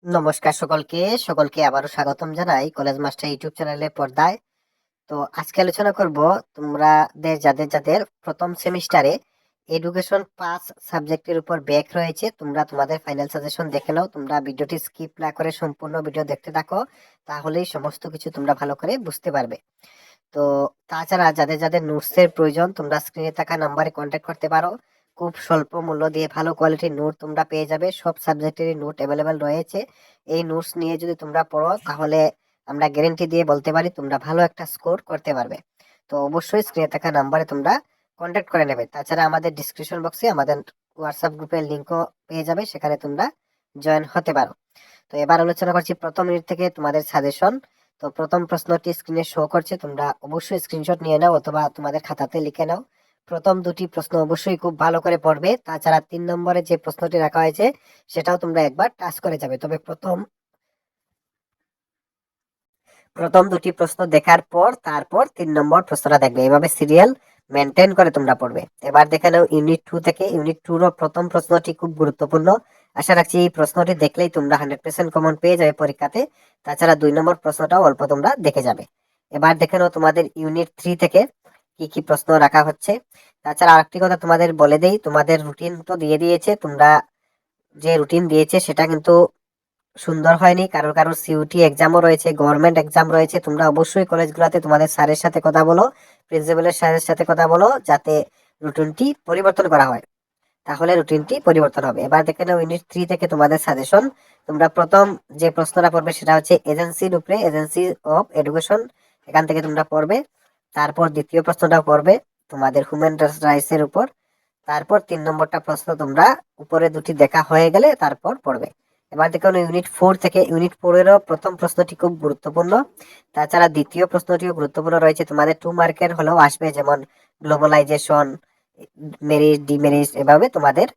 নমস্কার সকলকে আবারও স্বাগতম জানাই কলেজ মাস্টার ইউটিউব চ্যানেলের পর্দায়। তো আজকে আলোচনা করব তোমাদের যাদের প্রথম সেমিস্টারে এডুকেশন 5 সাবজেক্টের উপর ব্যাক রয়েছে, তোমরা তোমাদের ফাইনাল সাজেশন দেখে নাও। তোমরা ভিডিওটি স্কিপ না করে সম্পূর্ণ ভিডিও দেখতে থাকো, তাহলেই সমস্ত কিছু তোমরা ভালো করে বুঝতে পারবে। তো তাছাড়া যাদের নোটসের প্রয়োজন, তোমরা স্ক্রিনে থাকা নাম্বারে কন্ট্যাক্ট করতে পারো। খুব স্বল্প মূল্য দিয়ে ভালো কোয়ালিটির নোট তোমরা পেয়ে যাবে। সব সাবজেক্টেরই নোট অ্যাভেলেবেল রয়েছে। এই নোটস নিয়ে যদি তোমরা পড়ো, তাহলে আমরা গ্যারেন্টি দিয়ে বলতে পারি তোমরা ভালো একটা স্কোর করতে পারবে। তো অবশ্যই স্ক্রিনে থাকা নাম্বারে তোমরা কন্ট্যাক্ট করে নেবে। তাছাড়া আমাদের ডিসক্রিপশন বক্সে আমাদের হোয়াটসঅ্যাপ গ্রুপের লিঙ্কও পেয়ে যাবে, সেখানে তোমরা জয়েন হতে পারো। তো এবার আলোচনা করছি প্রথম ইউনিট থেকে তোমাদের সাজেশন। তো প্রথম প্রশ্নটি স্ক্রিনে শো করছে, তোমরা অবশ্যই স্ক্রিনশট নিয়ে নাও অথবা তোমাদের খাতাতে লিখে নাও। প্রথম দুটি প্রশ্ন অবশ্যই খুব ভালো করে পড়বে। তাছাড়া 3 নম্বরে যে প্রশ্নটি রাখা হয়েছে সেটাও তোমরা একবার টাচ করে যাবে। তবে প্রথম দুটি প্রশ্ন দেখার পর তারপর 3 নম্বর প্রশ্নটা দেখবে, এভাবে সিরিয়াল মেনটেন করে তোমরা পড়বে। এবার দেখে নাও ইউনিট 2 থেকে। ইউনিট 2 এর প্রথম প্রশ্নটি খুব গুরুত্বপূর্ণ। আশা রাখছি এই প্রশ্নটি দেখলেই তোমরা 100% কমন পেয়ে যাবে পরীক্ষাতে। তাছাড়া 2 নম্বর প্রশ্নটাও অল্প তোমরা দেখে যাবে। এবার দেখে নাও তোমাদের ইউনিট 3 থেকে কি কি প্রশ্ন রাখা হচ্ছে। তাছাড়া আরেকটি কথা তোমাদের বলে দেই, তোমাদের রুটিন তো দিয়ে দিয়েছে। তোমরা যে রুটিন দিয়েছে সেটা কিন্তু সুন্দর হয়নি। কারোর কারোর সিইউটি এক্সামও রয়েছে, গভর্নমেন্ট এক্সাম রয়েছে। তোমরা অবশ্যই কলেজগুলোতে তোমাদের স্যারের সাথে কথা বলো, প্রিন্সিপালের স্যারের সাথে কথা বলো, যাতে রুটিনটি পরিবর্তন করা হয়। তাহলে রুটিনটি পরিবর্তন হবে। এবার দেখে নাও ইউনিট 3 থেকে তোমাদের সাজেশন। তোমরা প্রথম যে প্রশ্নটা পড়বে সেটা হচ্ছে এজেন্সির উপরে, এজেন্সি অফ এডুকেশন, এখান থেকে তোমরা পড়বে। তারপর দ্বিতীয় প্রশ্নটা পড়বে তোমাদের হিউম্যান রাইটস এর উপর। তারপর 3 নম্বরটা প্রশ্ন তোমরা উপরে দুটি দেখা হয়ে গেলে তারপর পড়বে। এবার দেখুন ইউনিট 4 থেকে। ইউনিট 4-এরও প্রথম প্রশ্নটি খুব গুরুত্বপূর্ণ। তাছাড়া দ্বিতীয় প্রশ্নটিও গুরুত্বপূর্ণ রয়েছে। তোমাদের 2 মার্কের হলেও আসবে, যেমন গ্লোবালাইজেশন, মেরিট, ডিমেরিট, এভাবে তোমাদের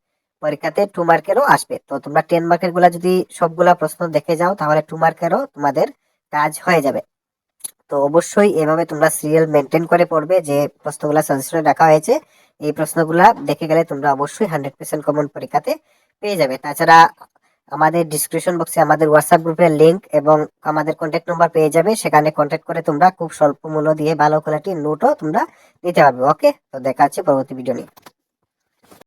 পরীক্ষাতে 2 মার্কেরও আসবে। তো তোমরা 10 মার্কের গুলা যদি সবগুলা প্রশ্ন দেখে যাও, তাহলে 2 মার্কেরও তোমাদের কাজ হয়ে যাবে। তো অবশ্যই এভাবে তোমরা সিরিয়াল মেনটেন করে পড়বে। যে প্রশ্নগুলা সাজেশনে রাখা হয়েছে, এই প্রশ্নগুলা দেখে গেলে তোমরা অবশ্যই 100% কমন পরীক্ষাতে পেয়ে যাবে। তাছাড়া আমাদের ডিসক্রিপশন বক্সে আমাদের হোয়াটসঅ্যাপ গ্রুপের লিংক এবং আমাদের কন্ট্যাক্ট নাম্বার পেয়ে যাবে, সেখানে কন্ট্যাক্ট করে তোমরা খুব স্বল্প মূল্য দিয়ে ভালো কোয়ালিটির নোটও তোমরা নিতে পারবে। ওকে, তো দেখা হচ্ছে পরবর্তী ভিডিও নিয়ে।